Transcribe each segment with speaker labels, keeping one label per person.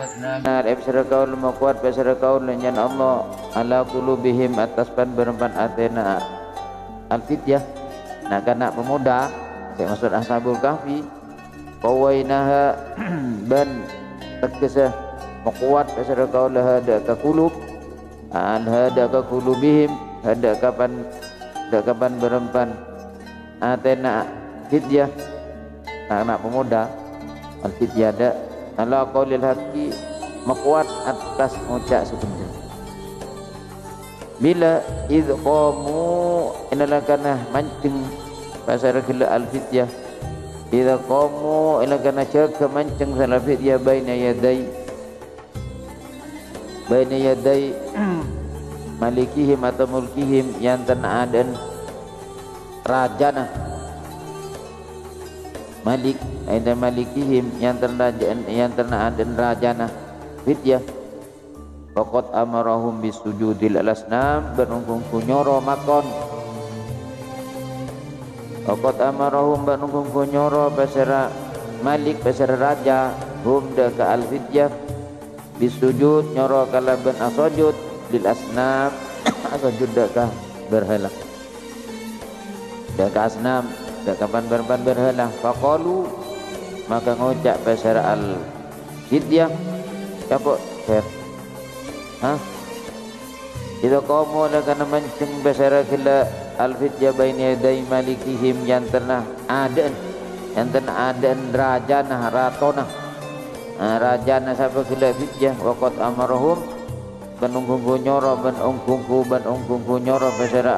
Speaker 1: Ebsara kaul makuat besara kaul nyan Allah ala qulubihim atas pan berempat atena al-fityah. Nah kana pemuda saya maksud ashabul kahfi qawainaha ban tekesa makuat besara kaul hada ka qulub an hada ka qulubihim hada kapan berempat atena fityah. Nah, anak pemuda al-fityah ada ala qaulil haqqi makuat atas ngucap sebenar. Bila idh qamu inalakana mancing pasar gila al-fityah idh qamu inalakana jaga mancing salah fityah baina yaday malikihim atau mulkihim yang tanah dan rajana malik ada malikihim yang terna dan rajana fityah. Faqad amarahum bisujudil alasnam benungkung kunyoro makon. Faqad amarahum benungkung kunyoro basara malik basara raja hum daka al fityah bisujud nyoro kalaban asujud lil asnam asujud daka berhala daka asnam dak kapan berhala. Faqalu maka ngocak pasar al fityah apa fair idza qamu lakana mancing pasar kila al fityah baina yaday malikihim yang ternah adan rajana ratona rajana sapa kila fityah. Waqad amarahum benungkungku nyoro benungkungku nyoro pasar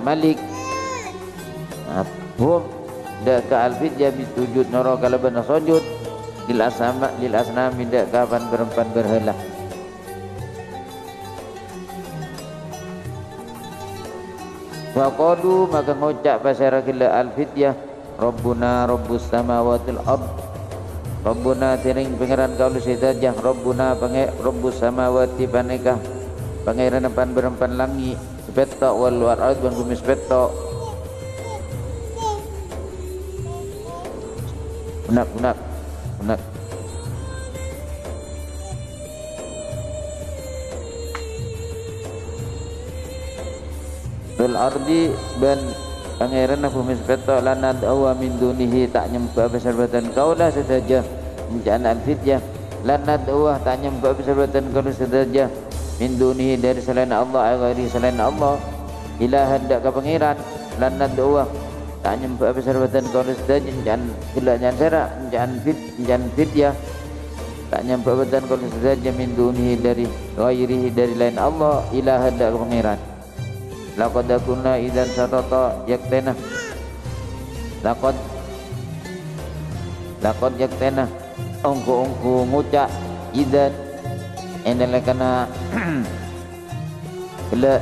Speaker 1: malik hum dak ka al-fityah bisujud noro kalaban sujud lil asnam dak kapan berempat berhala. Wa qalu maka ngucap pasara kila al-fityah rabbuna rabbus samawati wal ard rabbuna tiring pangeran kaulu sedajah rabbuna rabbus samawati paneka pangeran pan berempat langit sepeta wal ard dan bumi sepeta. Benak. Bil ardi ban pangeran bumi sepeta lanad awa min dunihi tak nyembah bersabatan kaulah sedaja menjana al-fityah lanad awa tak nyembah bersabatan kaulah sedaja min dunihi dari selain Allah agari selain Allah ilahan dak ka pangeran lanad awa tak nyembah bersabatan kaulah sedaja jangan gila jangan serak jangan fityah tak nyembah bersabatan kaulah sedaja min dunihi dari ghairihi dari lain Allah ilahan dak ka pangeran. Laqad kunna idzan satata yaktena laqad yaktena ongko ngucap idzan enelekana kala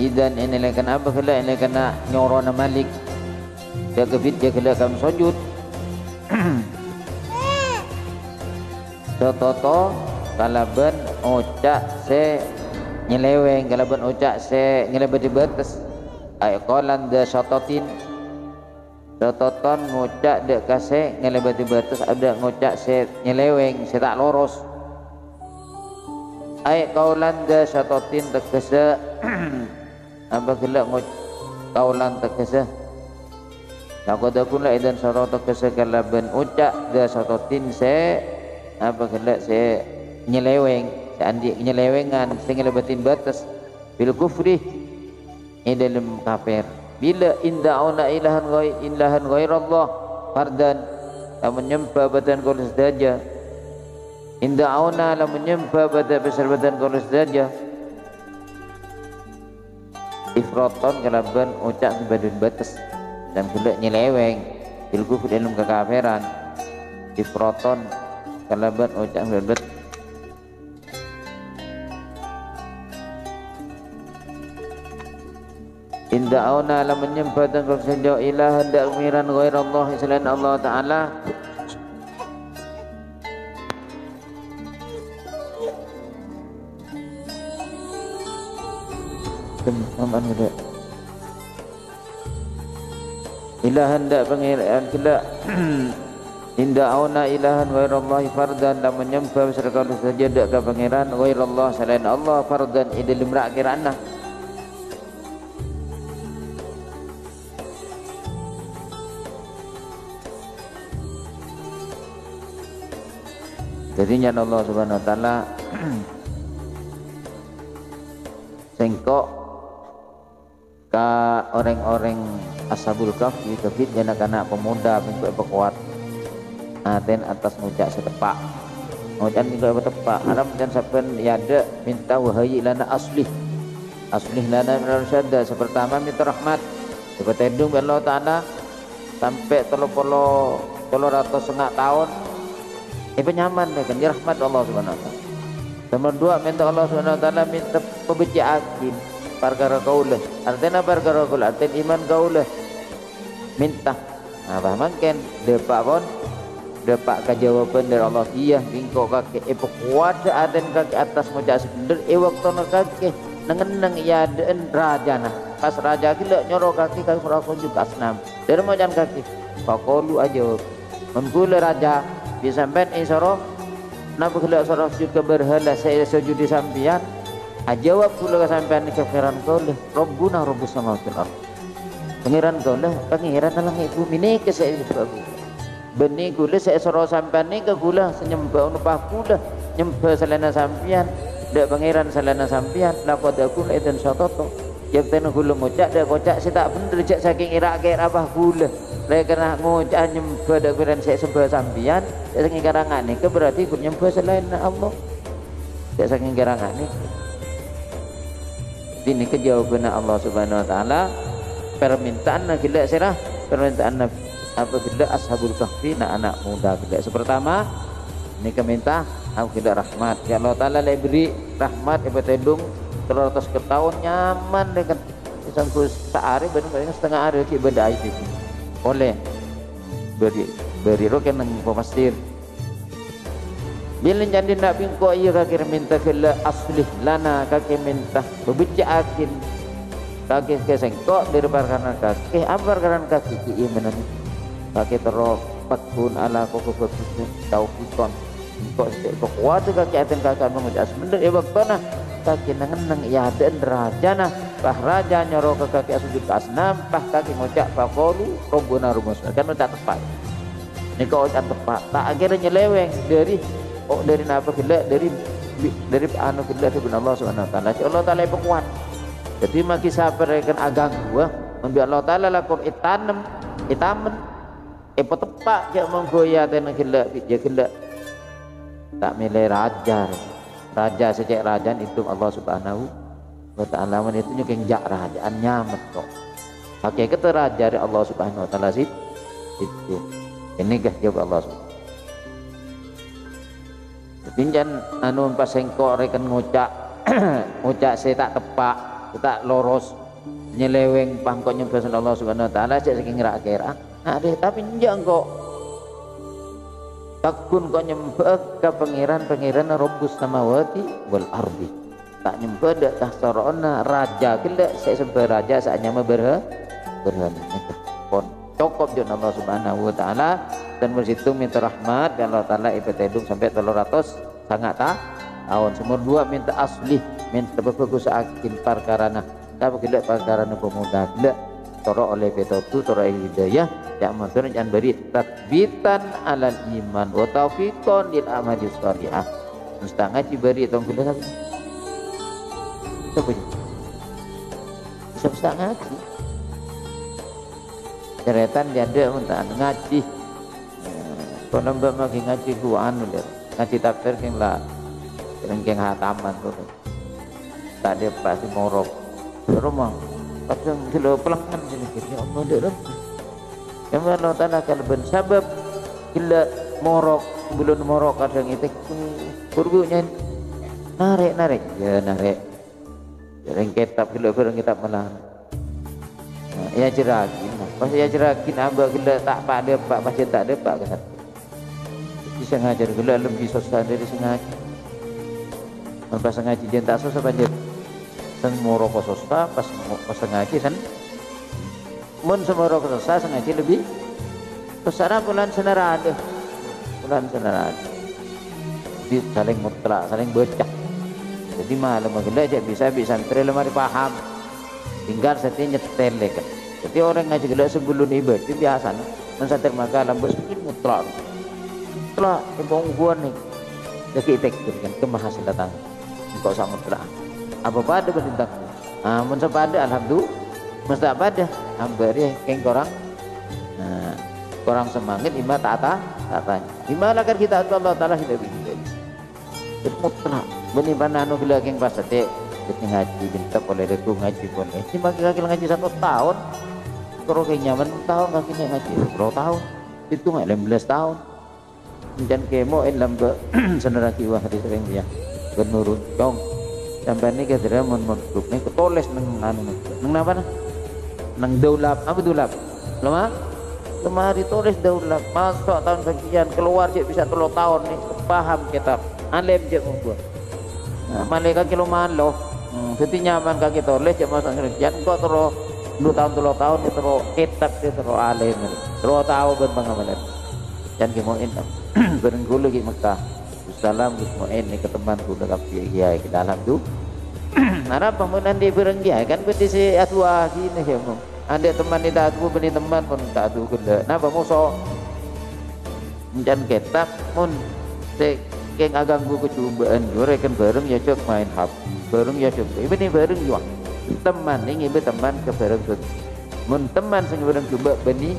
Speaker 1: idzan enelekana apa kala enelekana nyorona malik dak fit dia kala kam sujud satata kalaban ucap se nyeleweng kalaban ucap se nyelebeti batas ay qalan da syatatin syatatan ngucap dek kase nyelebeti batas ada ngucap se nyeleweng se tak loros ay qaulan da syatatin tekesa apa gila qaulan tekesa laqad kunna idan syarata tekesa kalaban ucap da syatatin se apa gila se nyeleweng andi nyelewengan sehingga lebatin batas bil kufri dalam kafir. Bila inda'una ilahan ghairallah fardan la menyembah badan kau saja inda'una la menyembah badan kau saja ifraton kalaban ucap badan batas dan pula nyeleweng bil kufri dalam kekafiran ifraton kalaban ucap badan inda'una la menyembah dan bersedia ilahan dak miran ghairallah selain Allah Ta'ala aman gede ilahan dak pangeran kila inda auna ilahan wairallahi fardan dan menyembah serta saja dak ka pangeran wairallah selain Allah fardan ide limra kirana. Jadi nya Allah Subhanahu wa taala sengkok ka orang-orang ashabul kahfi kafit anak-anak pemuda bentuk kuat aten atas ngucap setepak ngucap juga setepak haram dan saben yada minta wahai lana aslih lana min rasyada sepertama minta rahmat seperti itu Allah taala sampai 300 tahun penyaman kan di rahmat Allah Subhanahu wa taala. Nomor 2 minta Allah Subhanahu wa taala minta pebeciakin perkara kaulah artinya perkara kaulah artinya iman kaulah minta apa mungkin depak ke jawaban dari Allah iya bingko kaki kuat aden kaki atas moja sebener waktu kaki nengeneng ya den rajana pas raja gila nyoro kaki merasa juga asnam dari mojan kaki pakolu aja menggula raja disampean insara napa gila sara sujud ke berhala saya sujud di sampian jawab kula sampean kafiran kula rabbuna rabbus samawati wal ardh pangeran kula pangeran langit bumi ni ke saya sebab benih kula saya sara sampean ni ke kula senyembah upah kula nyembah salana sampian dak pangeran salana sampian laqad aku dan syatoto yang tenu kula ngucap dak kocak saya tak bener cak saking irak-irak abah kula saya kena ngucap nyembah dak pangeran saya sembah sampian saking karangan ni ke berarti kula nyembah selain Allah dak saking karangan ni ini kejawaban Allah Subhanahu wa taala permintaan gila serah permintaan apa gila ashabul kahfi anak muda gila sepertama ini keminta aku gila rahmat ya Allah taala beri rahmat ibetedung 300 ke tahun nyaman dengan sangku sehari benar-benar setengah hari ki bedai itu oleh beri roken nang pemastir bila jadi nak bingko iya kaki minta kela aslih lana kaki minta berbicakin kaki kesengkok dari perkara kaki apa perkara kaki keimanan kaki terpakun ala koko taufikon kok kuat kaki aten kakak mengucap sebener waktona kaki nengeneng ya dan rajana bah raja nyoro ke kaki asujud asnam bah kaki ngucap pakolu rombona rumus kan udah tepat ini kau ucap tepat tak akhirnya nyeleweng dari apa gila dari anu gila dari Allah Subhanahu wa taala. Allah taala kuat. Jadi maki sabar kan agang gua membi Allah taala lakum itanem itamen tepak jak menggoya ten gila ya gila tak milih raja sejak rajaan itu Allah Subhanahu wa taala itu nyukeng jak rajaan nyamet kok. Hakikat raja dari Allah Subhanahu wa taala itu. Ini gah jawab Allah Subhanahu pinjan anu pas sengkok rekan ngucak ngucak saya tak tepak tak loros nyeleweng pangkok nyembah Allah Subhanahu wa taala cek saking rak-kira deh tapi njang kok takun kok nyembah ke pangeran Rabbus samawati wal ardi tak nyembah dak tahsarona raja gila saya sembah raja saatnya berhala pon cukup jon Allah Subhanahu wa taala dan bersitung minta rahmat dan Allah taala ibetedung sampai 300 sangat tahun nomor 2 minta aslih minta bagus akin perkarana kalau gila perkarana pemuda gila toro oleh betotu toro hidayah yang maksudnya jangan beri tatbitan alal iman wa taufiqon lil amali shalihah mesti ngaji beri tong gila apa bisa ngaji ceretan dia ada minta ngaji kalau mbak lagi ngaji gua anu deh ngaji tafsir keng lah keng hataman tuh tak ada pasti morok rumah tapi kalau pelangan sini ya Allah deh yang Allah taala kalau bersabab gila morok belum morok kadang itu kurgunya narik ya narik yang kitab gila bareng kitab malah ya jerakin pasti ya jerakin abah gila tak pada pak masih tak ada pak kata bisa ngajar gula lebih susah dari sengaja pas ngaji dia tak susah banjir sen moroko susah pas ngaji sen mun semoroko susah sengaji lebih susah bulan senara ada bulan senarai. Jadi saling mutlak, saling becak. Jadi malam magila aja bisa santri lemari paham. Tinggal setiap nyetel kan. Jadi orang ngaji gila sebelum ibadah itu biasa nah. Mensantri maka lambus mutlak. Mutlak kebongguan nih. Jadi efektif kan kemahasil datang. Engkau sama mutlak. Apa pada bertindak? Mun sepada alhamdulillah. Mesti pada hampir ya keng korang. Nah, korang semangat imah tata. Imah kan kita Allah Taala kita bikin. Mutlak. Benih pananu gila keng pasate. Kita ngaji minta boleh reku ngaji boleh. Ini kaki ngaji 1 tahun. Kalau kayak nyaman tahun kaki ngaji 10 tahun. Itu nggak 15 tahun. Dan kemo lambe saudara kiwah di sering dia menurut dong. Sampai ini kita mau menutup nih ketoles neng anu neng apa nah? Neng daulap apa daulap? Lemari tulis daulap. Masuk tahun sekian keluar sih bisa 3 tahun nih paham kitab. Alim je membuat. Nah, malaikat kilo malo. Jadi nyaman kaki tulis cuma sekian kok terus 2 tahun 3 tahun itu terus kitab itu terus alim terus tahu berpengamalan dan kemuin berenggulo di Mekah salam kemuin ini ke temanku dekat kiai ke dalam tu nara pemunan di berenggia kan berarti si atua gini ya mu ada teman di tatu beni teman pun tatu gula napa muso dan kitab pun keng aganggu kecubaan jure kan bareng ya cok main hap bareng ya cok ini bareng juga teman ini teman ke bareng tu mun teman sing bareng coba beni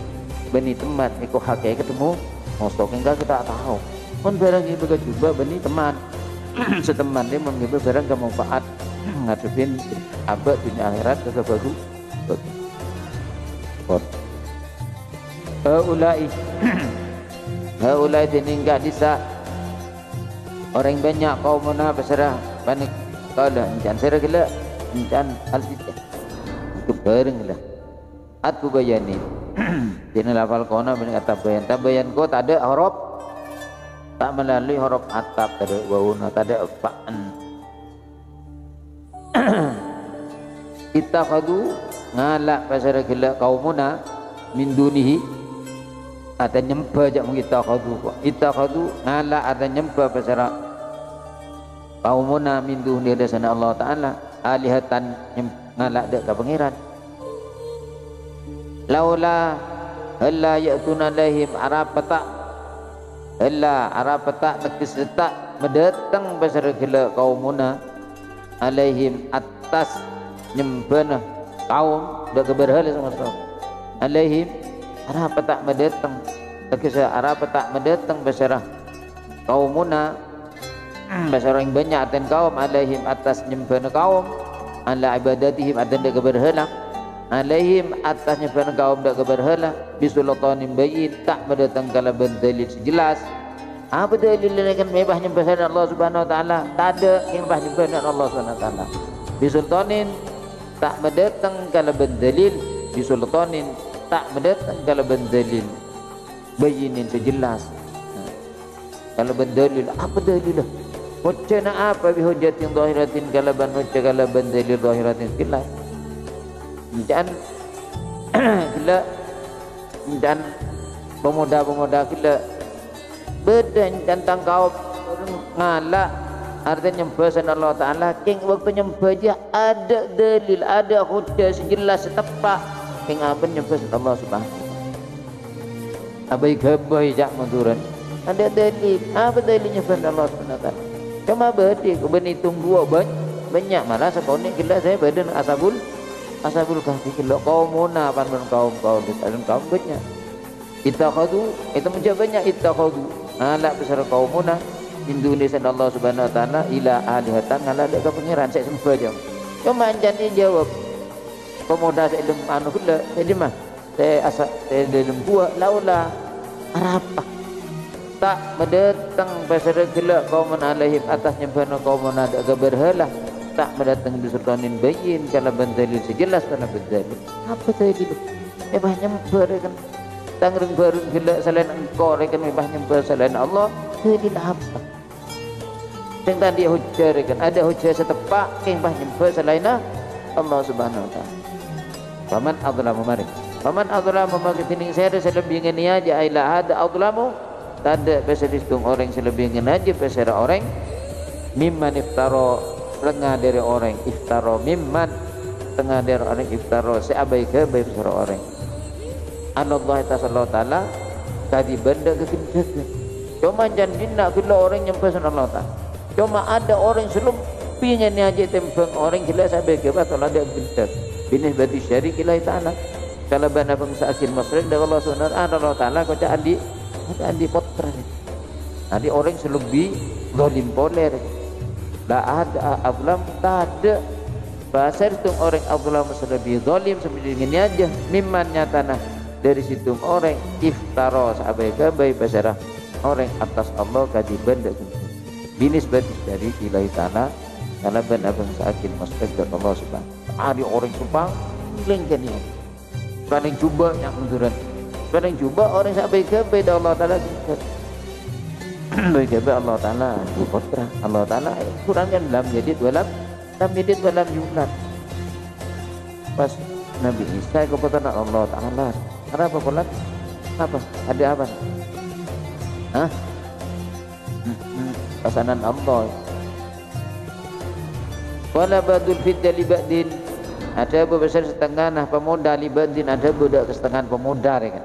Speaker 1: teman iko hakai ketemu mosok enggak kita tahu mun bareng ibu ke coba beni teman seteman dia mun ibu bareng ke manfaat ngadepin abad dunia akhirat ke bagus haulai ini enggak bisa orang banyak kaum mana berserah panik kalau jangan serah gila jangan al-fitah itu bareng lah aku bayani dina lafal kona bening tabayan ko tak ada huruf tak melalui huruf atap tak ada wawuna tak ada fa'an ittakhadu ngalak pasara gila kaumuna min dunihi ada nyembah jak ittakhadu ngalak ada nyembah pasara kaumuna min dunihi dasana Allah Ta'ala alihatan ngalak dek ke pangeran laula halla ya'tuna lahim arapata halla arapata nakisata mendatang pasar gila kaumuna alaihim atas nyembana kaum dak berhala sama alaihim arapata mendatang nakisa arapata mendatang pasar kaumuna pasar yang banyak dan kaum alaihim atas nyembana kaum ala ibadatihim adan dak berhala alaihim atasnya pada kaum dak berhala bisulatanin bayin tak mendatang kalaban dalil jelas apa dalil kan mebahnya bahasa Allah Subhanahu wa taala tak ada yang mebahnya bahasa Allah Subhanahu wa taala bisultanin tak mendatang kalaban dalil bisultanin tak mendatang kalaban dalil bayinin sejelas kalaban dalil apa dalil wacana apa bihujatin zahiratin kalaban wacana kalaban dalil zahiratin jelas dan gila dan pemuda-pemuda gila beden tentang kaum ngalah artinya nyembah Allah Ta'ala king waktu nyembah aja ada dalil ada hujah sejelas setepak king apa nyembah Allah Subhanahu abai gabai jak menduran ada dalil apa dalilnya nyembah Allah Subhanahu Ta'ala cuma berarti kebeni tunggu banyak malah sekonik gila saya badan asabul kahfi kalau kaumuna pandan kaum di dalam kaum banyak ittakhadu itu menjawabnya ittakhadu ala besar kaumuna min dunihi Allah Subhanahu wa taala ila alihatan ala dak pangeran saya sembah jam cuma jadi jawab pemuda saya ilmu anu kula jadi mah saya dalam gua laula arapa tak mendatang besar gila kaumun alaihim atasnya bana kaumuna dak berhala tak mendatang bisultanin bayin kalau bandalil sejelas karena bandalil apa dalil mebahnya memberikan tangreng baru gila selain engkau rekan mebahnya selain Allah dalil apa yang tadi hujah rekan ada hujah setepak yang mebahnya selain Allah Subhanahu wa taala faman adlamu mari faman adlamu mari tining saya lebih ngeni aja ila hada adlamu tanda pasal itu orang selebih ngenaji pasal orang mimman iftaro setengah dari orang iftaro mimman setengah dari orang iftaro seabai ke baik pasal orang Allah Ta'ala tadi benda kekenjakan cuma janji nak kena orang yang pasal Allah Ta'ala cuma ada orang selebihnya ni aja tempeng orang jelas abai ke atau ada gendak binis batu syarik ilahi ta'ala kalau bana bangsa asil masrik dari Allah Ta'ala kau cak andi potra nanti orang selebih zalim poler tak ada ablam tak ada bahasa itu orang ablam selebih zalim seperti ini aja mimman nyatana dari situ orang iftaro sahabat baik basarah orang atas Allah kadiban dan binis batis dari ilahi ta'ala karena bana bangsa asil masrik dari Allah subhanahu ada orang subang lengkani paling cuba yang menduran paling cuba orang sahabat baik Allah Ta'ala baik Allah Ta'ala di potra Allah Ta'ala kurangkan lam jadid walam yulat pas Nabi Isa keputusan Allah Ta'ala kenapa polat apa ada apa hah pasanan Allah wala badul fitya li ba'din ada besar setengah nah pemuda li ba'din ada budak setengah pemuda kan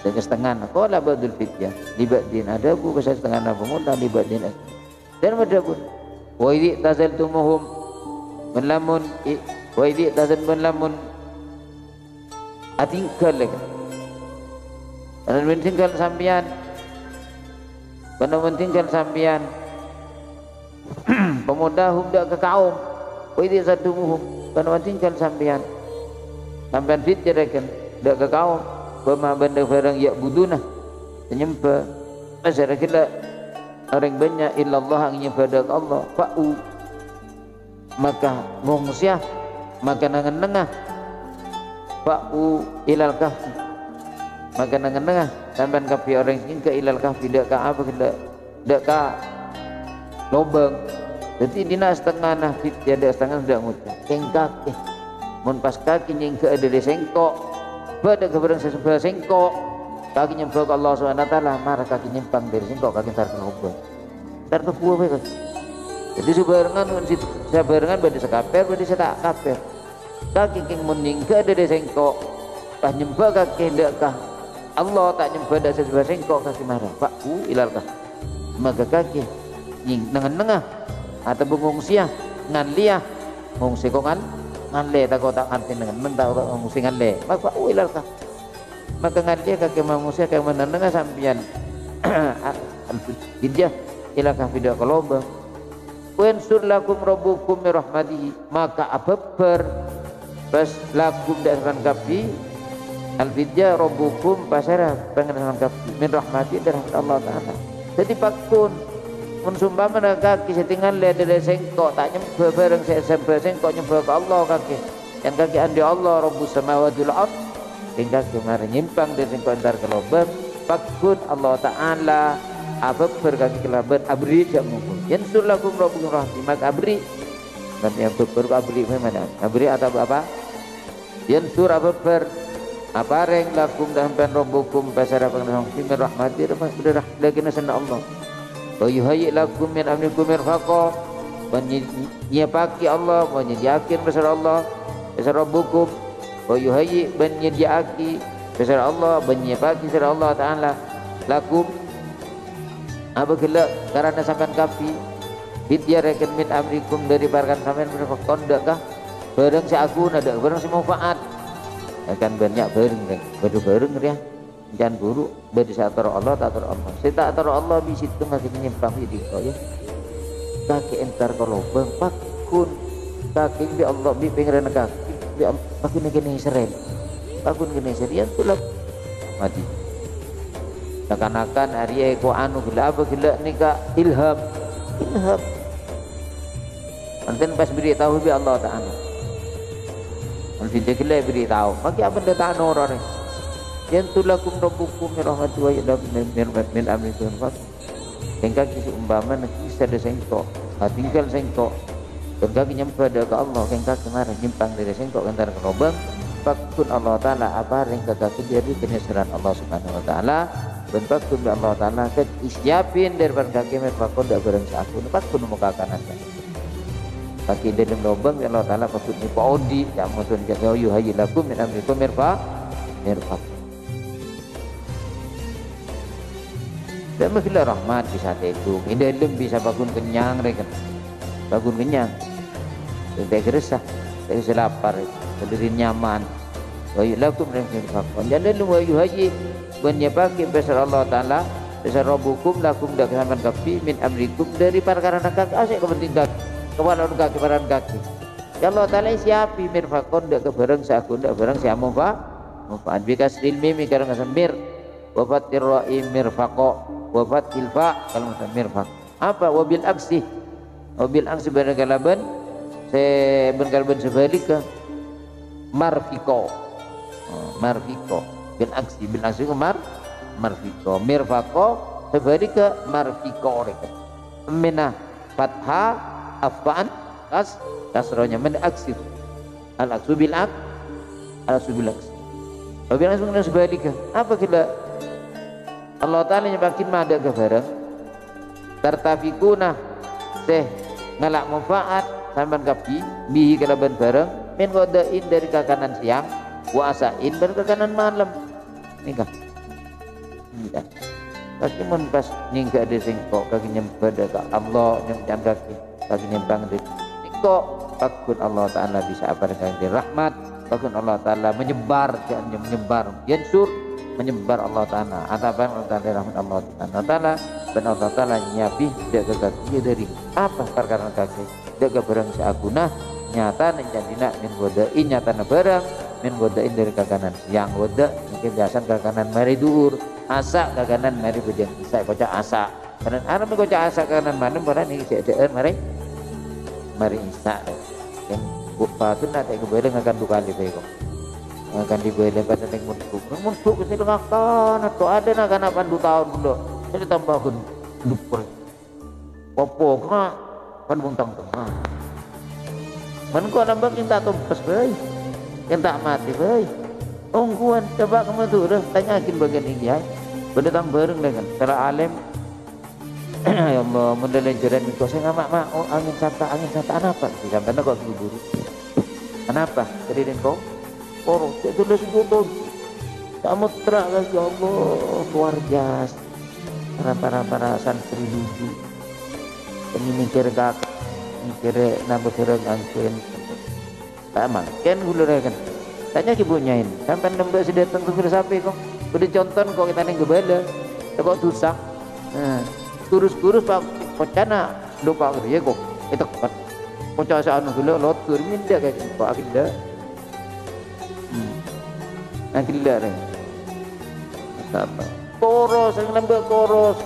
Speaker 1: dan setengah qala badul fitya li ba'din ada besar setengah nah pemuda li ba'din dan ada pun wa idh tazaltumuhum melamun wa idh tazal melamun atingkal lagi dan mentinggal sampian benar mentinggal sampian pemuda hubda ke kaum wa idh tazaltumuhum benar mentinggal sampian fit jerakan dak ke kaum bama benda barang ya buduna menyembah masyarakat orang banyak illallah yang ibadah Allah fa'u maka mungsiah maka nangan-nengah fa'u ilal kahfi maka nangan-nengah sampai kapi orang hingga ilal kahfi dak ka apa dak ka lobang jadi dina setengah nah fit ada setengah sudah ngucap kengkak mun pas kaki nyingke ada sengkok pada kebarang sesebelah sengkok kaki nyembah Allah Subhanahu wa taala marah kaki nyimpang dari sengkok kaki tar ke lobang tar ke buah bae jadi sebarengan bade sekaper bade setak kaper kaki king muning ke ada sengkok pas nyembah kaki ndak kah Allah tak nyembah dak sesebelah sengkok kaki marah fa'u ilal kah maka kaki nying nengah atau bengungsiah ngan liah ngungsi kok ngan le tak tak ngerti dengan mentah ngungsi ngan le maka ilal kah maka ngan dia kaki mengungsi kaki menengah sampian al-fidjah ilal kah tidak kelobang wansur lakum rabbukum min rahmatihi maka ababar bas lakum dasran kafi al-fidjah rabbukum pasara pengenalan kafi min rahmati dari Allah Ta'ala jadi pakun mensumpah mana kaki setinggal lihat dari sengkok tak nyembah bareng sembah sengkok nyembah ke Allah kaki yang kaki andi Allah Rabbus samawati wal ard yang kaki mari nyimpang dari sengkok antar ke lobang pakun Allah Ta'ala apa berkaki kelabat abri jak mukul yansur lakum rabbukum rahmi maka abri dan yang beber abri mana abri atau apa yansur apa ber apa reng lakum dan rabbukum pasara pengenang min rahmati rahmat lagi nasana Allah wa yuhayyi lakum min amrikum mirfaqa menyediaki Allah menyediakan besar Allah besar rabbukum wa yuhayyi menyediaki besar Allah menyediaki besar Allah Ta'ala lakum apa gelak karena sampean kafi fidya rekan min amrikum dari barkan sampean mirfaqon dakkah bareng si aku ada bareng si manfaat akan banyak bareng ya jangan buruk bagi satar Allah tak tatar Allah saya tak tatar Allah di situ masih menyimpang di kau ya kaki entar kalau bang pakun kaki bi Allah bi pengen kaki bi pakun kene seren pakun kene serian tulak mati seakan-akan hari eko anu gila apa gila nikah ilham nanti pas beritahu bi Allah Ta'ala nanti dia gila beritahu bagi apa dia tak orang yantulakum rabbukum min rahmati wa yadakum min amrikum faq hingga kisi umpama kisah ada sengkok tinggal sengkok hingga nyembah ke Allah hingga kemarin nyimpang dari sengkok antara kerobang fakun Allah Ta'ala apa hingga kaki jadi kenesaran Allah Subhanahu wa Ta'ala ben pakun Allah taala ket isyapin daripada kaki merpakon dak bareng sakun pakun muka kanan kaki dalam lubang Allah taala pakun ni paudi ya mutun jaga yuhayyilakum min amrikum merpa dan makilah rahmat bisa itu ini dalam bisa pakun kenyang mereka pakun kenyang tidak geresah tidak lapar berdiri nyaman yuhayyilakum min amrikum merpa jangan lu yuhayyi menyebabkan besar Allah Ta'ala besar Rabbukum lakum dak sampean kafi min amrikum dari perkara kaki asik kepentingan kewalan kaki ya Allah Ta'ala siapi mirfakon dak kebareng sakun dak bareng siamu fa mufaat bikas ilmi karang samir wafat tirra'i mirfaqo wafat ilfa kalau mirfaq apa wabil aksi berkalaban berkalaban sebalika marfiko bil aksi marfiko mirfaqo sebalika marfiko reka minah fathah afan kasronya min aksi al aksu bil aksi wabil aksi sebalika apa kita Allah Ta'ala nyebakin mada ke bareng tartafikuna ngalak manfaat sampean kapi bihi kalaban bareng min wadain dari kakanan siang puasain dari kakanan malam nikah kaki mun pas ningga ada singkok kaki nyembah ke Allah nyembah kaki nyembang di singkok takut Allah Ta'ala bisa apa dengan rahmat takut Allah Ta'ala menyebar yansur menyebar Allah Ta'ala atapan Allah Ta'ala rahmat Allah Ta'ala dan Allah Ta'ala nyapi tidak ke kaki dari apa perkara kaki tidak ke barang seagunah nyata menjadinya min godain nyata barang min godain dari kakanan siang goda mungkin biasa kakanan mari duur asa kakanan mari bejang isa kocak asa karena arab kocak asa kakanan malam barang ini seadaan mari isa yang bupatun nanti kembali akan 2 kali bego akan dibeli pada yang muntuk kesini ngakan atau ada nak anak 2 tahun dulu jadi tambahkan lupa popo kena kan buntang tengah man ko nambah kita tumpas baik kita mati baik ongguan coba kamu tuh udah tanyakin bagian ini ya benda tambareng dengan secara alim ya Allah mendelenjaran itu saya nggak mak oh angin sata apa sampai kok buru kenapa jadi kau orang itu sudah sebutun kamu terak lagi Allah luar biasa para santri dulu ini mikir nambah serang angkin tak kan gula kan tanya ibunya ini sampai nambah sedatang ke sapi kok udah contoh kok kita neng gebala kok tusak kurus pak kocana lupa ya kok itu kan kocana seanu gula lotur minda kayak pak akinda akinda ring apa koros yang nambah koros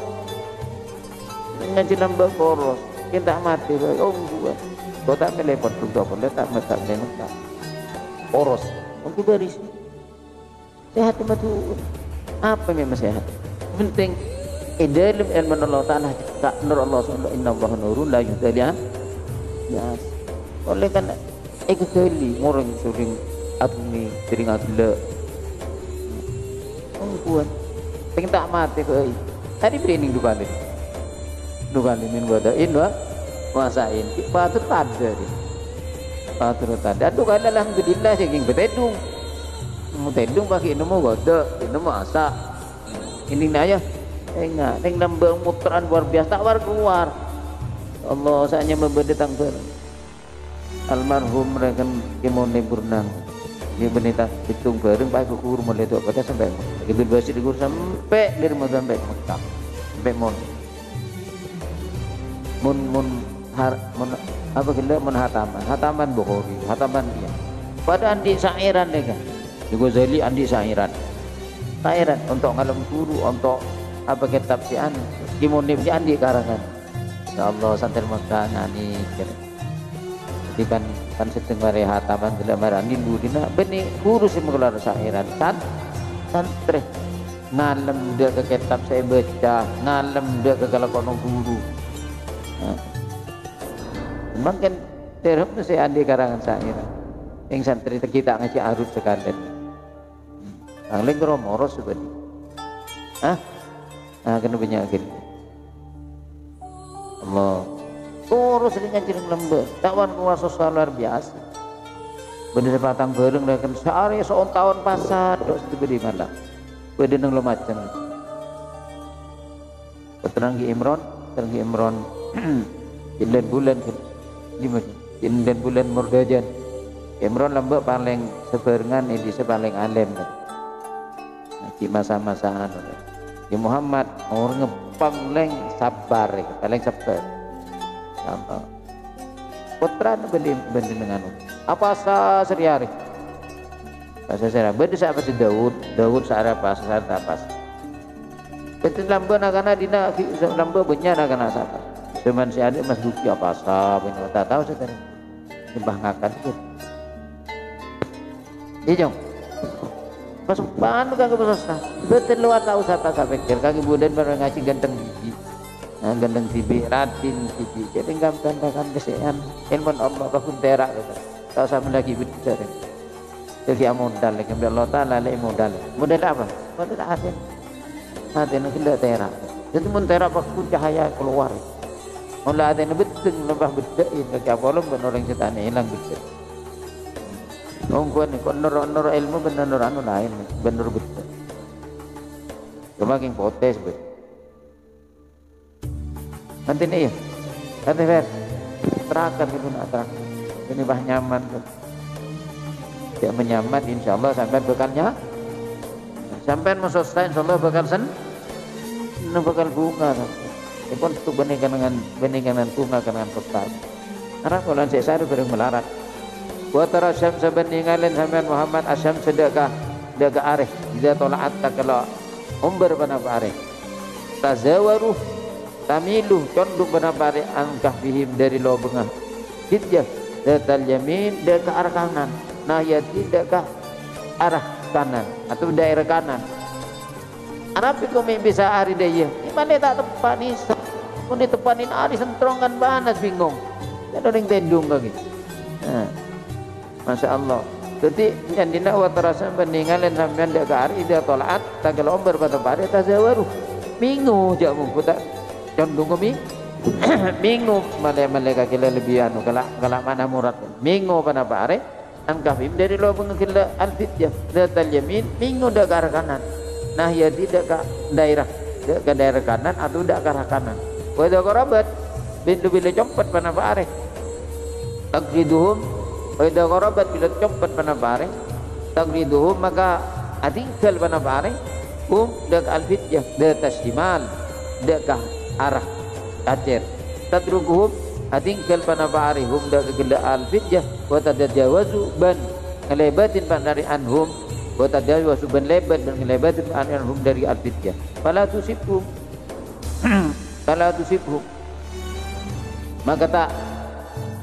Speaker 1: ngaji nambah koros kita mati oh gua kau tak melepon juga boleh tak melepon koros mungkin baris sehat betul apa memang sehat penting dalam ilmu Allah Ta'ala tak nur Allah SWT inna Allah nurun la yudalian ya oleh kan kali orang sering admi sering adla kuat pengen tak mati kau tadi training 2 kali min wadain wa wasain patut ada dia patut ada tu kan alhamdulillah saking betedung pakai nama goda nama asa ini naya enggak neng nambah muteran luar biasa tak keluar Allah saatnya memberi tanggal almarhum mereka kemone burnang dia benita hitung bareng pakai kukur mulai itu apa sampai itu basi dikur sampai dari sampai Mekah sampai mon apa kita hataman Bukhari hataman dia pada andi sairan deh kan di Ghazali andi sairan untuk ngalam guru untuk apa kitab si an kimonib si andi karangan ya Allah santai Mekah nani jadi kan setengah hataman gelamar andi budina benih guru si mengelar sairan santri ngalem dia ke kitab saya baca ngalem dia ke kalau guru makin terus saya andi karangan saya yang santri kita ngaji arut sekalian angling romoros sebenarnya kena penyakit Allah terus dengan ciring lembut takwan kuasa luar biasa benda patang bareng kan sehari seon tahun pasar terus diberi malah benda nang lo macam teranggi Imron Indan bulan Murdajan Imron lembut paling sebarengan ini paling alim di masa-masa di Muhammad orang paling sabar paling sabar sama putra bendi dengan apa sehari bahasa saya benda apa si Daud seara pas betul lambat nakana dina lambat banyak nakana sabar cuman si adik mas bukti apa punya tak tahu saya nyembah ngakan itu jong masuk pan kagak besar betul luar tahu siapa saya pikir kaki budan baru ngaji ganteng gigi ganteng tibi ratin tibi jadi gampang kan kesehatan ilmu Allah bahkan terak gitu tahu sama lagi bicara jadi modal lagi Allah Taala lagi modal apa modal hati nak tidak terak jadi mun terak waktu cahaya keluar mulai hati nak betul lebah bedain kaki apa benar orang setan hilang betul ongkuan kok nur ilmu benar anu lain benar betul semakin potes betul nanti nih ya nanti Fer terakan gitu nak terakan ini bah nyaman tuh dia menyaman insyaallah sampai bekalnya sampai mau selesai insyaallah bakal bakal bunga ini pun untuk bandingkan dengan bunga dengan postas karena kalau saya sadar bareng melarat wa tara syamsa bandingalin sampean Muhammad asyam sedekah areh dia tolak kalau umber panapa areh tazawaruh tamilu condong panapa areh angkah bihim dari lobengah hidjah datal yamin ke arah kanan nah ya tidak ke arah kanan atau daerah kanan Arabi kami bisa hari daya gimana tak tepat nih pun ditepanin hari sentrongan banas bingung dan orang tendung lagi Masya Allah jadi yang dina wa terasa peninggalan sampean dak hari dia tolaat tak lomber pada pare tazawaru minggu jamu putak condong kami minggu malai kila lebih anu kalau mana murad minggu pada pare angkafim dari lobeng kila alfitjah datal yamin minggu dak ke arah kanan nah ya tidak ke daerah kanan atau dak ke arah kanan wa idza qarabat bila copot pada pare takriduhum wa idza qarabat bila copot pada pare takriduhum maka atingkal pada pare dak alfitjah dak tasdimal dak ke arah Aceh tadrukuhum atingkal panapa arihum dak kegenda alfitjah wa tadajawazu ban ngelebatin dari anhum wa tadajawazu ban lebat dan ngelebatin anhum dari alfitjah fala tusibhum maka tak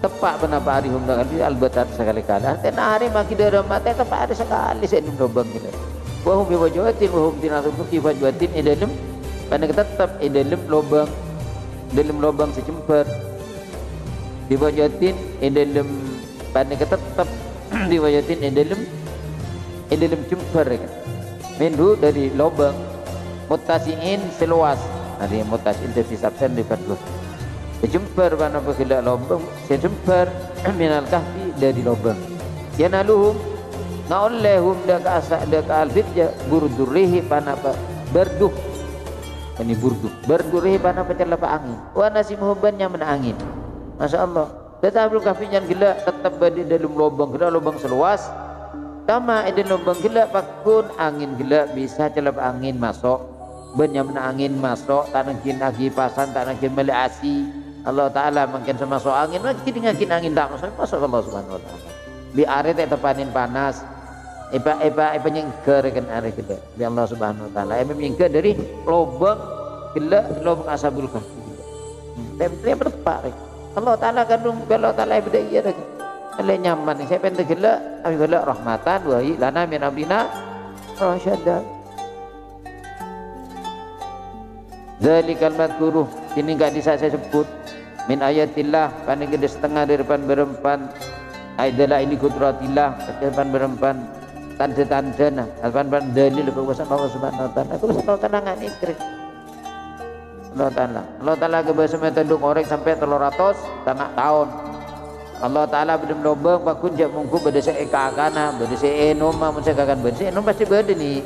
Speaker 1: tepak panapa arihum dak albatat sekali-kali artinya hari maki dari mata tepak ada sekali saya lubang gitu wa hum biwajatin wa hum tinasum kifajatin idalem pada tetap idalem lubang dalam lubang secemper diwajatin dalam panik tetap diwajatin dalam cemper kan minhu dari lubang mutasiin seluas dari mutasiin dari sabtan di fadluh secemper pada pegila lubang secemper minal kahfi dari lubang yanaluhum nga'ollehum daka alfitja burdurrihi panapa berduh ini berduri pada pecelapa angin wa nasimuhum banyak mena angin Masya Allah tetapi kafinya gila tetap di dalam lubang seluas sama di lubang gila pakun angin gila bisa celap angin masuk banyak mena angin masuk tak nangkin pasan tak nangkin meliasi Allah Ta'ala mungkin semasuk angin jadi ngakin angin tak masuk Allah Subhanahu Wa Ta'ala di are tak tepanin panas Ipa nyengker kan are kita di Allah Subhanahu Wa Taala nyengker dari lubang ashabul kahfi dia bertepak Allah Taala kandung Allah Taala beda iya lagi oleh nyaman saya pengen gila tapi gila rahmatan wa lana min amrina rasyada zalikal madhkuruh ini enggak bisa saya sebut min ayatillah paling gede setengah dari depan berempan adalah ini kudratillah depan berempan tanda-tanda nah depan dalil kekuasaan Allah Subhanahu Wa Taala itu Allah Taala ngani Allah Ta'ala kebersama tendung orang sampai 300 tanah tahun. Allah Ta'ala belum lobang bakun jak mungku beda seeka kana beda seenom mun sekakan beda seenom pasti beda ni.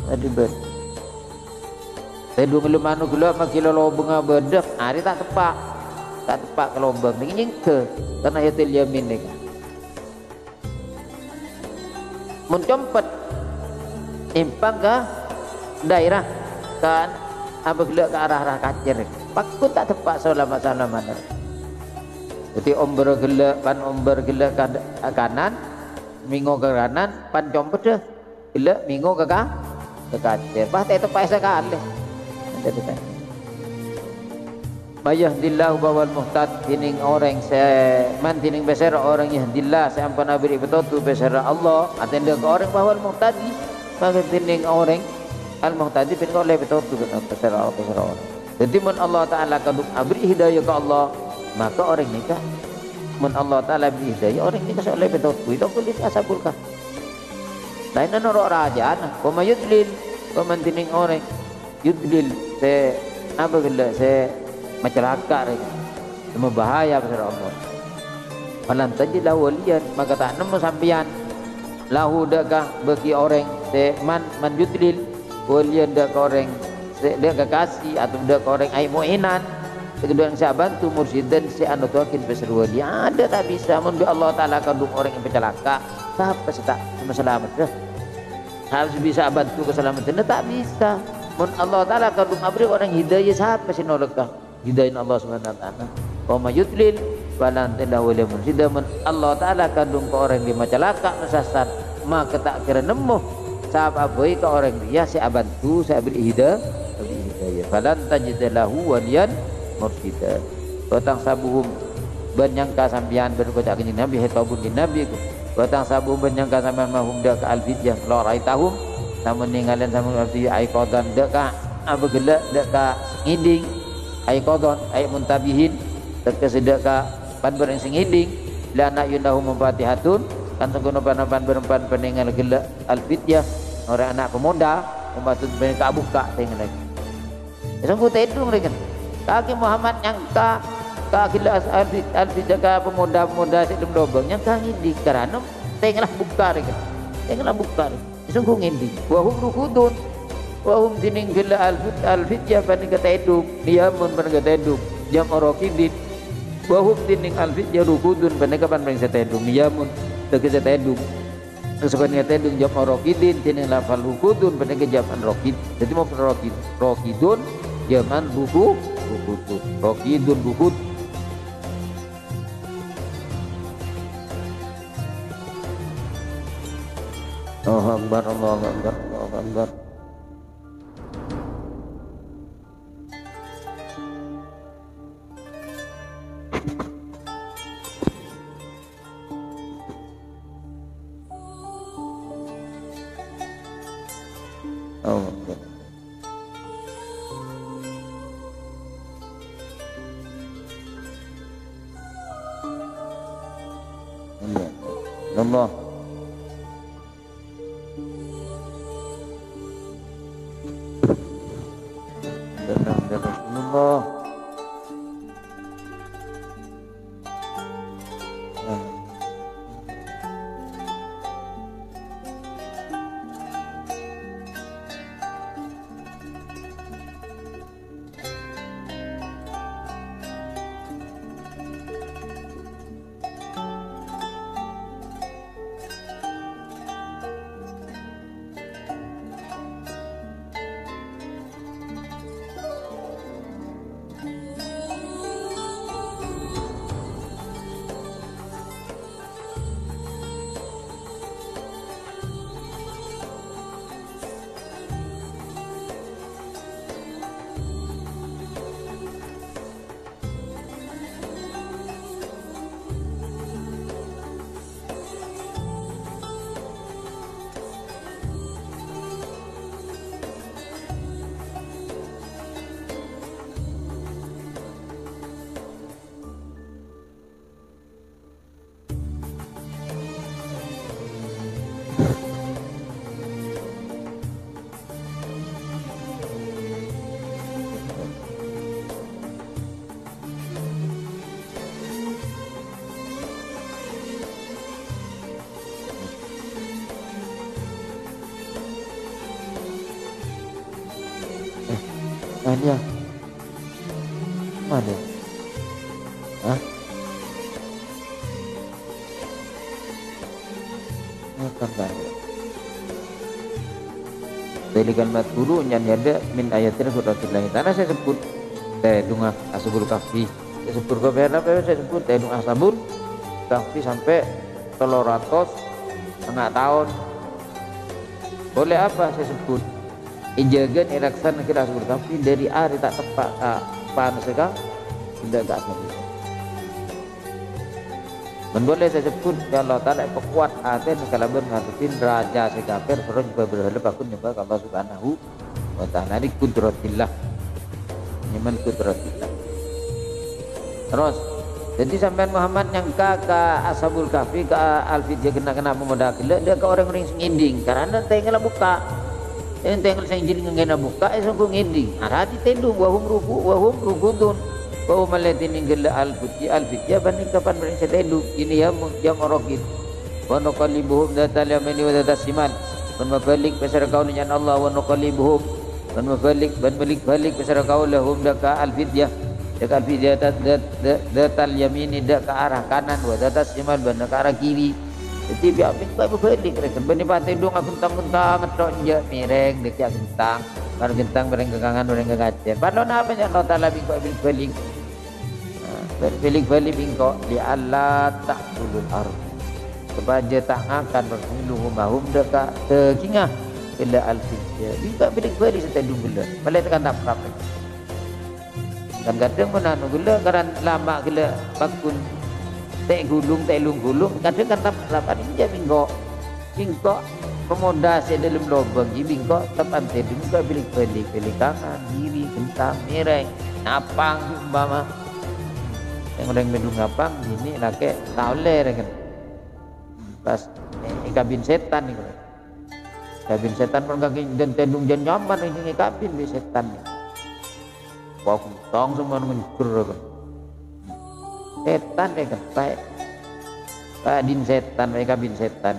Speaker 1: Tadi beda. Tendung lu manu gula makilo lobang bedek hari tak tepak. Tak tepak ke lobang ni nyengke karena yatil yamin ni kan. Mun compet impang ke daerah kan apa gula ke arah-arah kacir pakun tak tepak selama-selama jadi omber gula pan omber gula ke kanan minggu ke kanan pan compet dah gula minggu ke kacir bah tak tepak sekali bayah dillahu bawal muhtad tining orang man tining besar orang yahdillah seampun abri betul besar Allah atenda ke orang bawal muhtad maka tining orang al-muhtadi bin oleh betul tu besar orang. Jadi mun Allah Taala kadung abri hidayah ke Allah, maka orang ni kan mun Allah Taala beri hidayah orang ni kasih oleh betul tu. Itu boleh asabul kah. Lain orang raja nah, koma yudlil, koma tining orang yudlil se apa gila se macelaka rek. Semua bahaya besar Allah. Malam tajid walian maka tak nemu sampian lahu dakah bagi orang se man yudlil walian dak orang dak kekasih atau dak orang ai muinan kedua yang saya bantu mursyid dan saya anu tuakin besar wali ada tak bisa mun bi Allah Taala kandung orang yang pencelaka siapa tak selamat dah harus bisa bantu keselamatan tak bisa mun Allah Taala kandung abri orang hidayah siapa sih nolak hidayah Allah Subhanahu wa taala wa mayudlil walan talahu wali mursyid mun Allah Taala kandung ke orang di macelaka mesasar maka tak kira nemu sahabat boy ke orang dia saya bantu saya beri hidayah falan tajidalahu waliyan mursyida batang sabuhum benyangka sambian berkocak kanjeng Nabi hitabun din Nabi batang sabuhum benyangka sambian mahum dak alfidjah la raitahum namun ninggalan sama arti ai qadan dak ka apa gelak dak ka ngiding ai qadan ai muntabihin dak sedak ka pan bereng sing ngiding la anak yundahum mufatihatun kan sengkono pan berempan peninggal gelak alfidjah orang anak pemuda membantu mereka buka tengok lagi sungguh tedung lagi kaki Muhammad nyangka kaki alfidjah pemuda sebelum dobeng nyangka ngindi karena tengoklah buka lagi tengoklah buka sungguh ngindi wahum rukudun wahum tining gila alfidjah panika tedung diamun panika tedung jam orokidin wahum tining alfidjah rukudun panika pan paling setedung diamun tegese tedung sebenarnya tedung jam rokidin tining lafal rukudun panika jaman rokid jadi mau rokidun jaman rukudun rokidun rukud Allahu Akbar Allahu Akbar Allahu Akbar Allah Allah Mana? Mana? Hah? Makan banyak. Dari kalimat guru yang ada min ayatina suratillah. Karena saya sebut dunga ashabul kahfi. Saya sebut apa? Saya sebut dunga ashabul kahfi sampai 300 setengah tahun. Boleh apa saya sebut? Injagan iraksan kira ashabul kahfi dari hari tak tepat pan sekang tidak ashabul. Dan boleh saya sebut kalau tak pekuat aten kalau menghadapin raja sekafir terus berhala bakun nyembah Allah Subhanahu wa ta'ala di kudratillah nyaman kudratillah. Terus jadi sampean Muhammad yang ke ashabul kahfi ke al-fidyah kena pemuda gila dia ke orang-orang sing inding karena tengel buka tengel sing jilin ngena buka sungguh nginding arati tendung wahum rukudun bahwa melihatin gila al-fidyah banding kapan mereka tendung ini yang orokit wa nuqallibuhum datal yamini wa datas siman wa mabalik besar kaulinya Allah wa nuqallibuhum wa mabalik besar kaulahum daka al-fidyah daka al-fidyah datal yamini daka arah kanan wa datas siman banda ke arah kiri. Jadi biar minta berbalik mereka bani pantai dong aku gentang ngetok je mireng dekat gentang baru gentang bareng kekangan bareng kekacer padahal apa yang Allah Ta'ala balik balik bingko li Allah ta'ulul ardh supaya tak akan berhuluhumahum dekat tekingah ila al-fidyah bingko balik setendung gila balik tekan tak berapa kan kadang menanu gila karena lama gila bakun teh gulung kadang kan tak berapa ini je bingko pemuda saya dalam lubang ji bingko tepan tendung bingko balik kanan kiri gentang mireng napang umpama yang orang mendung ngapang ini laki tauler kan pas kabin setan nih kabin setan pun kaki dan tendung jan nyaman ini kabin be setan nih wah tong semua mencur kan setan deh kan kabin setan kabin setan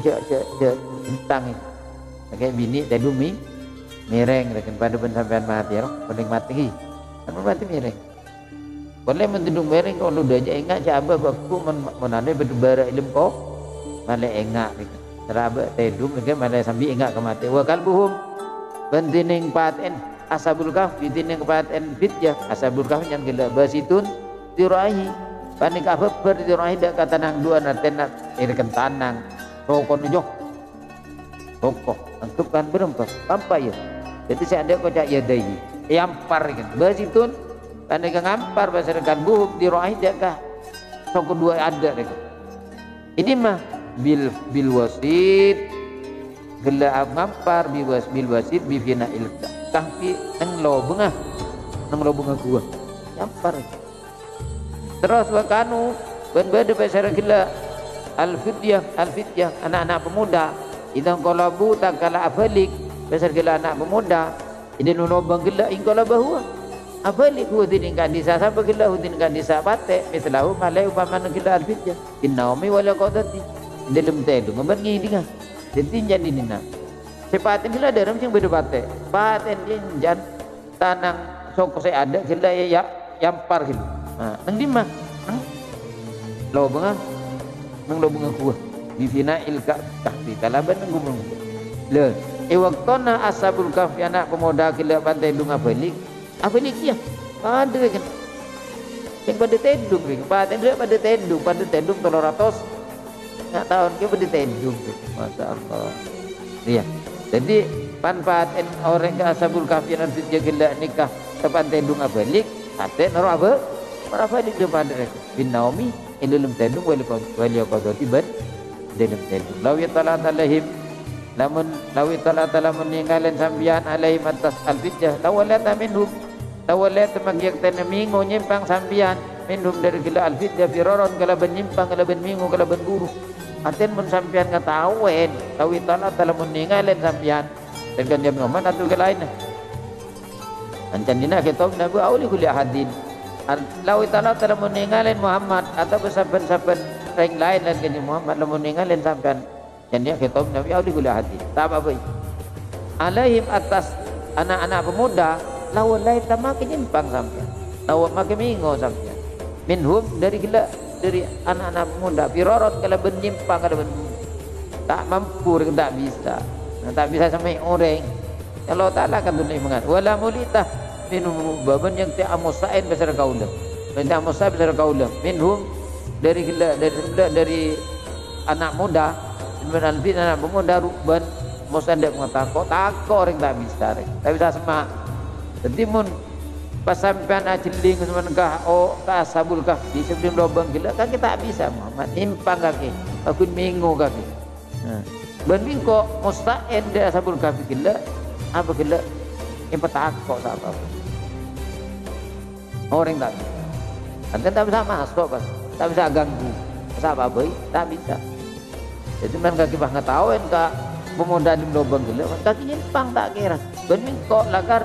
Speaker 1: jadi tentang itu kayak bini tendung mireng kan pada ben sampean mati ya mending mati kan mati mireng boleh mentendung mereng kalau udah aja enggak siapa baku menandai berdebara ilmu kok malah enggak terabak tedung mereka malah sambil enggak kemati wa kalbuhum bantining paten ashabul kahfi tining paten fidyah ashabul kahfi yang gila basitun tirahi panik apa berdirahi dak kata nang dua naten irikan tanang rokon ujoh rokok antuk kan berempat apa ya jadi saya ada kocak yadai yampar kan basitun anda ngampar basarkan buhuk di roh kah sok kedua ada mereka ini mah bil wasit gelap ngampar bil wasit bivina ilka kahfi nang lobengah gua ngampar terus wakanu ben bade basar gila al-fidyah anak-anak pemuda idang qalabu takala afalik basar gila anak pemuda ini nulobang gila ingkala bahwa abalik hudin kan disa sampai gila hudin kan disa pate mislahu malai upaman gila al-fidyah innaumi wala qadati dalam tedung ngamban ngidinga jadi nina sepaten gila dalam sing beda pate paten jinjan tanang soko saya ada gila ya yampar gitu nang di mah lo benga nang lo benga kuah di fina ilka kahfi kalaban nang gumung le waktona ashabul kahfi anak pemuda gila pantai dunga balik apa ini kia ada kan yang pada tendung pada tendung 300 nggak tahun ke pada tendung masya Allah iya jadi panfaatin orang ke ashabul kahfi nanti jaga nikah tepan tendung abalik ate naro apa balik depan mereka bin Naomi ilum tendung wali qadati bad dalam tendung lawi talat alaihim lawi talat meninggalin sambian alaihim atas al-fidyah lawalata minhum tawalat magiak tanaminggo nyimpang sambian minhum dari gila al-fidyah firaron kala benyimpang kala benmingo kala benburu aten mun sambian ngatawen tawi taala dalam meninggalin sambian dan kan dia Muhammad atau ke lain ancan dina kita nabi auli kuli hadin lawi taala dalam meninggalin Muhammad atau saben-saben yang lain dan kan Muhammad lamun meninggalin sambian dan dia kita nabi auli kuli hadin tak apa alaihim atas anak-anak pemuda lawan lain tak makin nyimpang sampai lawan makin mingo sampai minhum dari gila dari anak-anak muda pirorot kalau menyimpang kalau tak mampu tak bisa tak bisa sampai orang Allah Ta'ala kan dunia mengat wala mulitah minhum baban yang tak amusain besar kaulah tak amusain besar kaulah minhum dari gila dari anak muda menalbin anak pemuda ruban musain dia mengatakan takut orang tak bisa semak jadi mun pas sampean ajeling semenkah ka ashabul kahfi sebelum lobang gila kan kita bisa Muhammad nimpang kaki aku minggu kaki ben mingko musta'in dia ashabul kahfi gila apa gila impetak kok apa orang tak bisa anda tak bisa masuk kan tak bisa ganggu apa boy tak bisa jadi men kaki pengetahuan ka pemuda di lobang gila kaki nimpang tak kira ben mingko lagar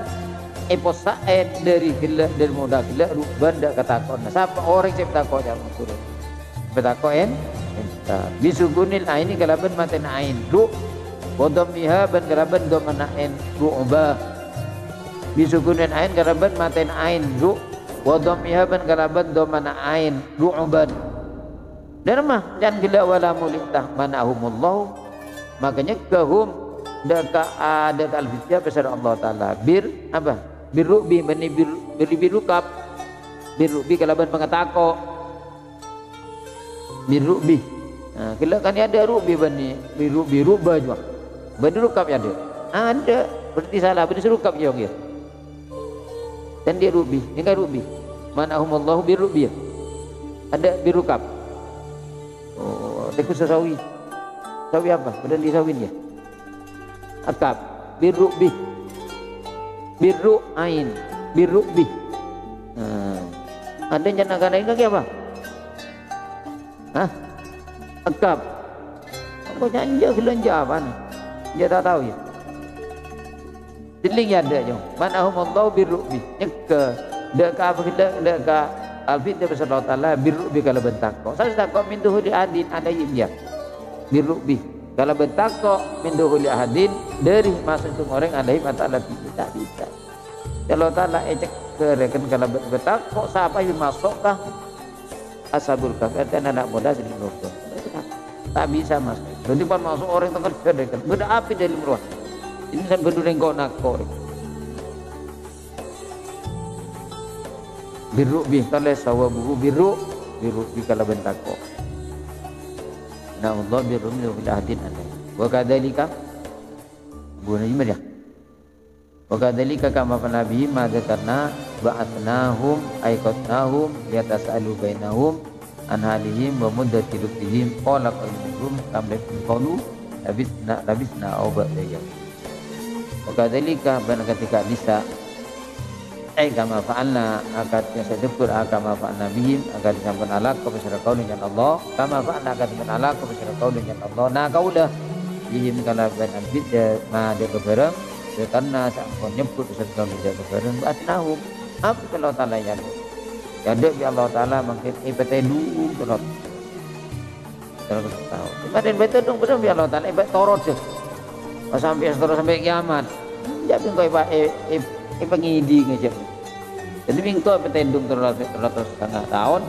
Speaker 1: eposaen dari gila dari muda gila ruban dak katakon siapa orang yang takon yang suruh betakoen bisugunil aini kalaban maten ain ru wadamiha ban kalaban domanain ru'ba bisugunil ain kalaban maten ain ru wadamiha ban kalaban domana ain ru'ban dan mah jangan gila wala mulitah manahumullah makanya kahum daka ada al-fitya besar Allah Ta'ala apa birubi bani birukap birubi kalaban pengatako birubi kila kan ada rubi bani biruba juga bani rukap ada berarti salah bani surukap yang ya dan dia rubi ini kan rubi manahumullahu birubi ada birukap tekus sawi apa badan di sawin ya akab birubi biru ain biru bi ada yang nak kanain lagi apa akab apa janja belanja apa dia tak tahu ya jeling ada je manahumullahu biru bi nyeka deka apa kita deka alfit dia besar Allah Ta'ala biru bi kalau bentak kok saya tak kok mintuh di adin ada ya biru bi kalau betako min duhuli ahadin dari masuk itu orang alaihi ta'ala tidak bisa. Kalau ta'ala ecek kereken kalau betako siapa yang masuklah ashabul kahfi dan anak muda sedih lubang. Tak bisa masuk. Berarti pan masuk orang itu kereken. Beda api dari luar. Ini kan benar yang kau nakor. Biru bi kalau sawabu biru bi kalau betako. Nah Allah birrumi wa hadin ada. Wa kadzalika bunyi dia. Wa kadzalika kama nabi ma karena ba'atnahum ayqatnahum yatasalu bainahum an halihim wa muddati rubihim qala qailun kam lakum qalu labisna aw ba'daya. Wa kadzalika ban ketika bisa kama fa'alna akad yang sedukur kama fa'alna bihim agar disampaikan ala kepada kaulin yang Allah kama fa'alna akad disampaikan ala kepada kaulin yang Allah nah kaulah bihim kala ban albid ma de kebarang karena sampun nyebut besar kaulin de kebarang atnahum apa kalau ta'ala ya ada bi Allah Ta'ala mungkin ibadah dulu terus tahu ibadah betul dong betul bi Allah Ta'ala ibadah torot sampai sampai kiamat jadi kau pengidi ngejak. Jadi bingko petendung terus setengah tahun.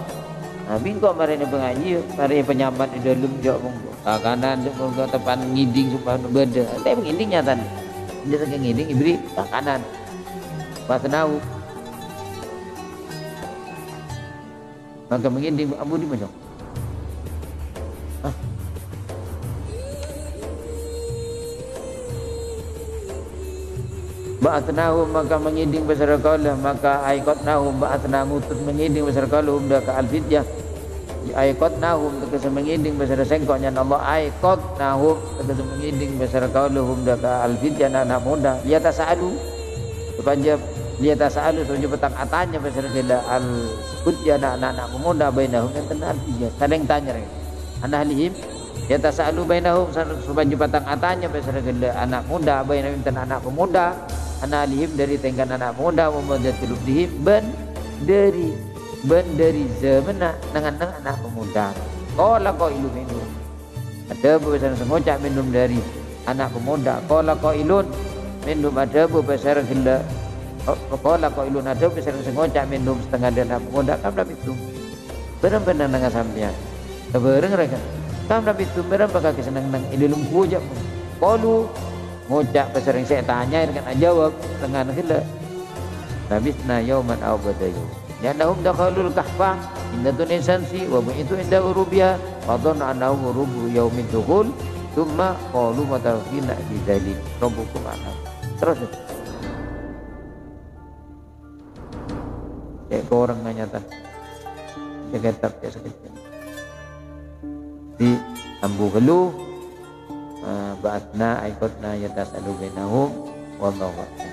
Speaker 1: Nah bingko mari pengaji, mari penyaman di dalam jok monggo. Kanan jok monggo tepan ngiding supaya beda. Tapi ngiding nyata. Dia saking ngiding ibri kanan. Pas tahu. Maka mengiding abu di mana? Ba'atnahum maka mengiding besar kaulah maka aikotnahum ba'atna ngutus mengiding besar kaulah daka alfidyah aikotnahum tegese mengiding besar sengkoknya Allah aikotnahum tegese mengiding besar kaulah daka alfidyah anak muda lihat tasalu supaya lihat tasalu supaya petang atanya besar kala al-fudya anak muda bainahum yang tenang alfidyah saling tanya anak lihim lihat tasalu bainahum supaya petang atanya besar kala anak muda bainahum dan anak pemuda analihim dari tengkan anak muda memudatilub dihim ben dari zaman dengan anak pemuda qala qailun minhum ada beberapa semocak minum dari anak pemuda qala qailun minhum ada beberapa gila Qala qailun ada bisa ngocak minum setengah dirham ngodak kam itu. Benar-benar nang sampean. Sebereng mereka. Kam itu benar bakal kesenang nang ililum hujak. Qalu ngocak pesering saya tanya dengan jawab dengan gila. Labisna yauman aw badayu. Ya lahum dakhalul kahfa inda tunisansi wa itu inda urubiya wa dhanna annahu urubu yaumin dukhul thumma qalu matafina bi dzalik rabbukum alam. Terus kayak orang nyata sekitar ya sekecil di ambu gelu ba'atna aikotna yatasalu bainahum wallahu a'lam.